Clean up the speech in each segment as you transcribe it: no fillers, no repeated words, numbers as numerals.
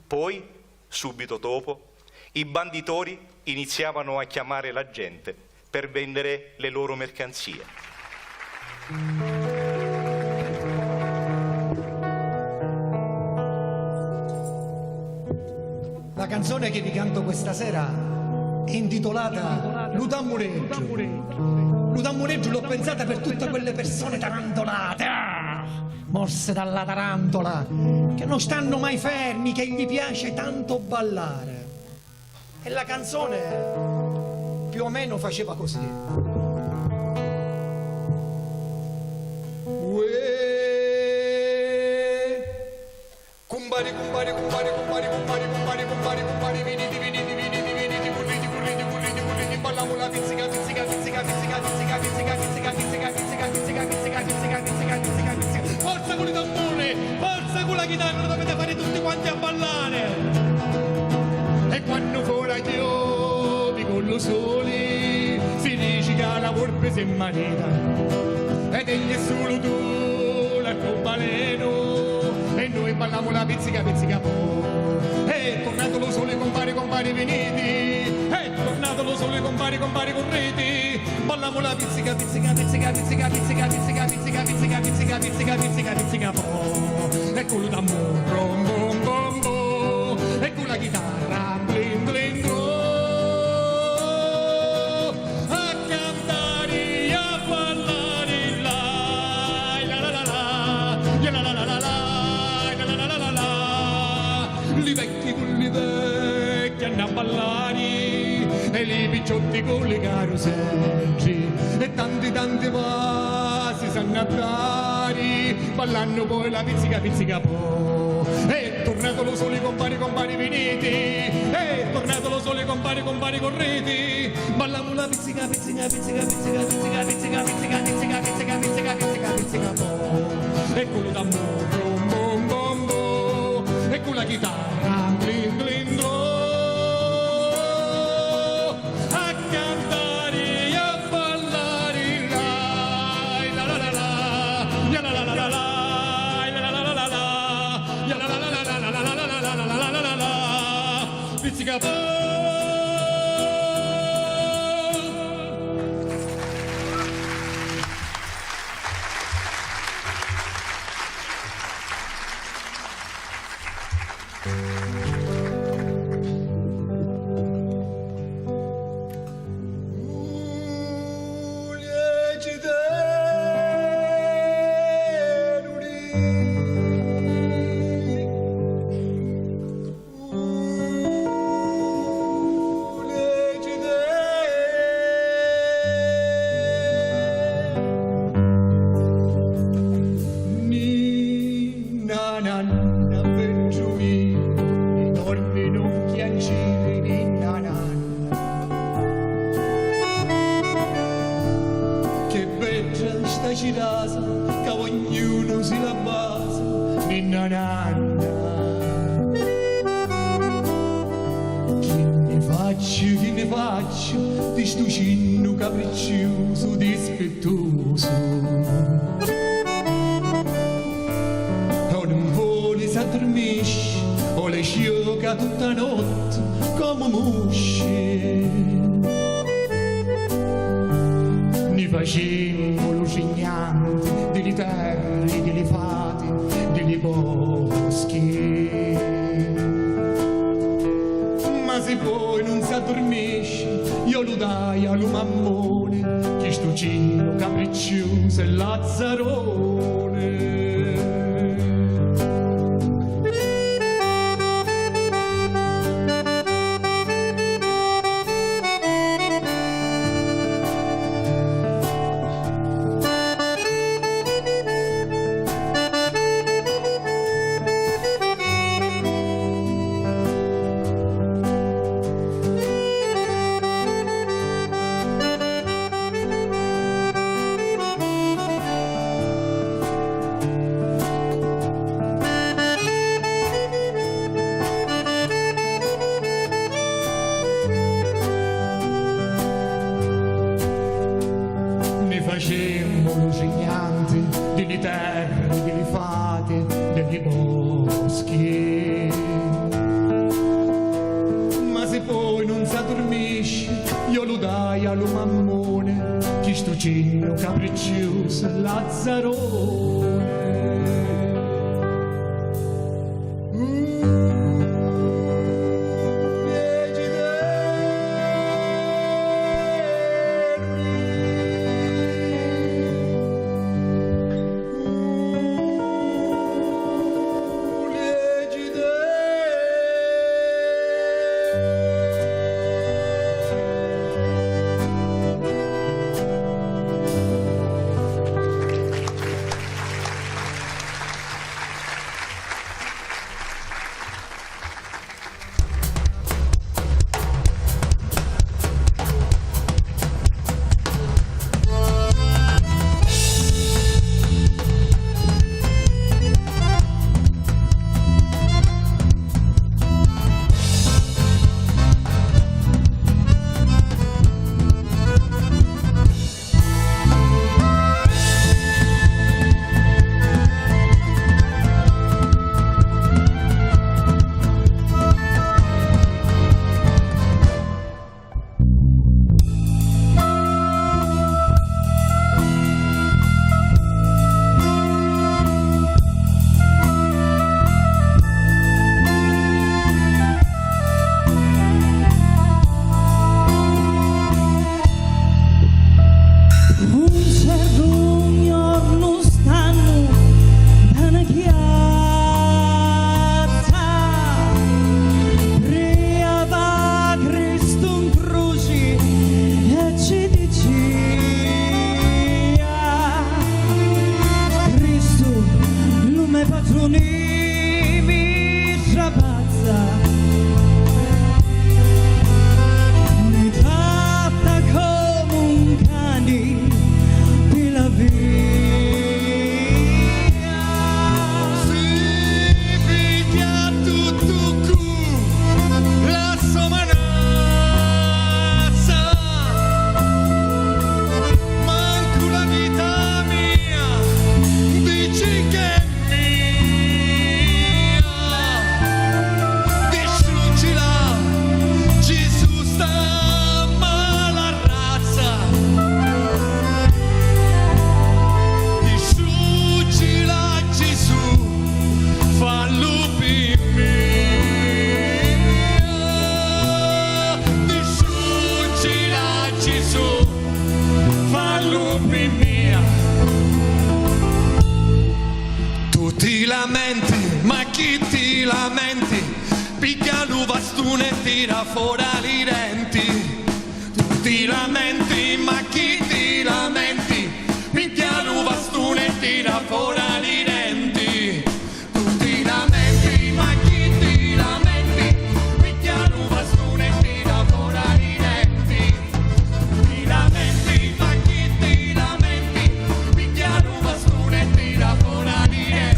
Poi, subito dopo, i banditori iniziavano a chiamare la gente per vendere le loro mercanzie. La canzone che vi canto questa sera è intitolata Lutammureggio. Lutammureggio l'ho pensata per tutte quelle persone tarantolate, morse dalla tarantola, che non stanno mai fermi, che gli piace tanto ballare. E la canzone più o meno faceva così. Cumbari, cumbari, cumbari, cumbari, cumbari, cumbari, cumbari, cumbari, veniti, veniti, veniti, veniti, curriti, curriti, curriti, curriti, balliamo la pizzica, pizzica, pizzica, pizzica, pizzica, pizzica, pizzica, pizzica, pizzica, pizzica, pizzica, pizzica, pizzica, pizzica, pizzica. Forza con i tamburi, forza con la chitarra, lo dovete fare tutti quanti a ballare. E quando fuori io di collo soli si dice che la volpe si è marita ed egli è solo tu l'arcobaleno. E noi balliamo la pizzica, pizzica po'. È tornato lo sole, compari, compari, veniti. È tornato lo sole, compari, compari, correti. Balliamo la pizzica, pizzica, pizzica, pizzica, pizzica, pizzica, pizzica, pizzica, pizzica, pizzica, pizzica, pizzica po'. E con lo tamburo, bom, bom, bom, bom. E con la chitarra, blin, blin, bom. A cantare, a ballare, la la la la la la la la la. Li vecchi con li vecchi hanno a ballare e li picciotti con le caroselli e tanti tanti vasi sanno a dare ballando poi la pizzica pizzica po'. È tornato lo sole compari compari veniti, è tornato lo sole compari compari correti, balliamo la pizzica pizzica pizzica pizzica pizzica pizzica pizzica pizzica pizzica pizzica pizzica pizzica po'. E con lo tamburo bom bom bom bom e con la chitarra blin blin blo, a cantare e a ballare la la la la la la la la la la la la la la la pizzica po'. Che ognuno si la basa ninna nanna. Che ne faccio di sto cinno capriccioso, dispettoso. O non vuole s'addormisce o le sciocca tutta notte come musce. Ni facemmo lucignanti delle terre, delle fate, delle boschi. Ma se poi non si addormisce, io lo dai allo mammone, che sto cino capriccioso è Lazzarone. Facemmo lucignanti delle terre, delle fate, degli boschi. Giorgino capriccioso Lazzarone. Ma chi ti lamenti? Picchia l'uva stune e tira fuori i denti. Tu ti lamenti, ma chi ti lamenti? Picchia l'uva stune e tira fuori i denti. Tu ti lamenti, ma chi ti lamenti? Picchia l'uva stune e tira fuori i denti. Ti lamenti, ma chi ti lamenti? Picchia l'uva stune e tira fuori i denti.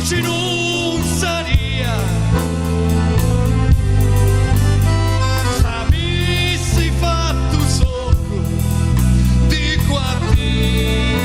croce non saria, avessi fatto sopra di quartiere.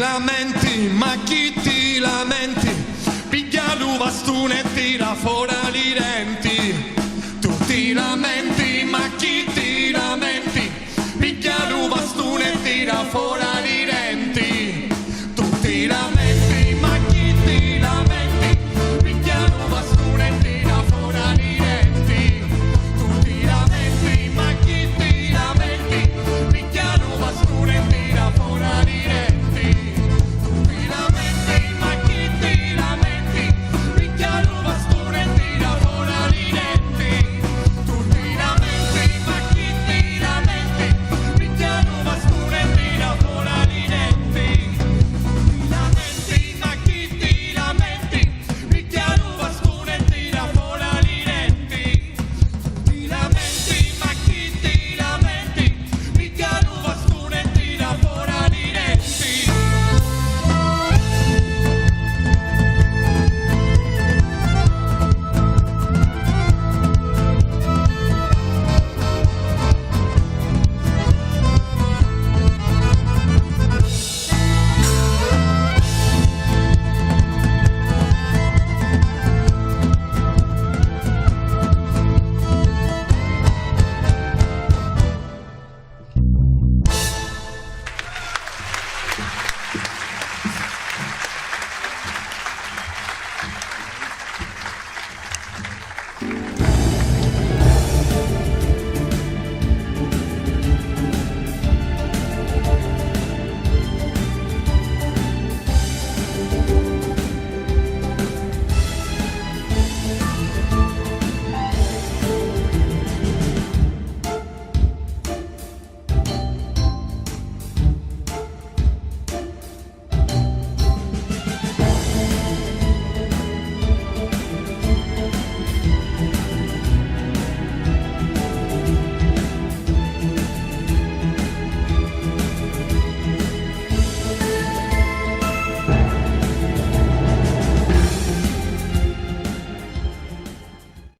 Lamenti, ma chi ti lamenti? Piglia l'uva stune e tira fuori i denti.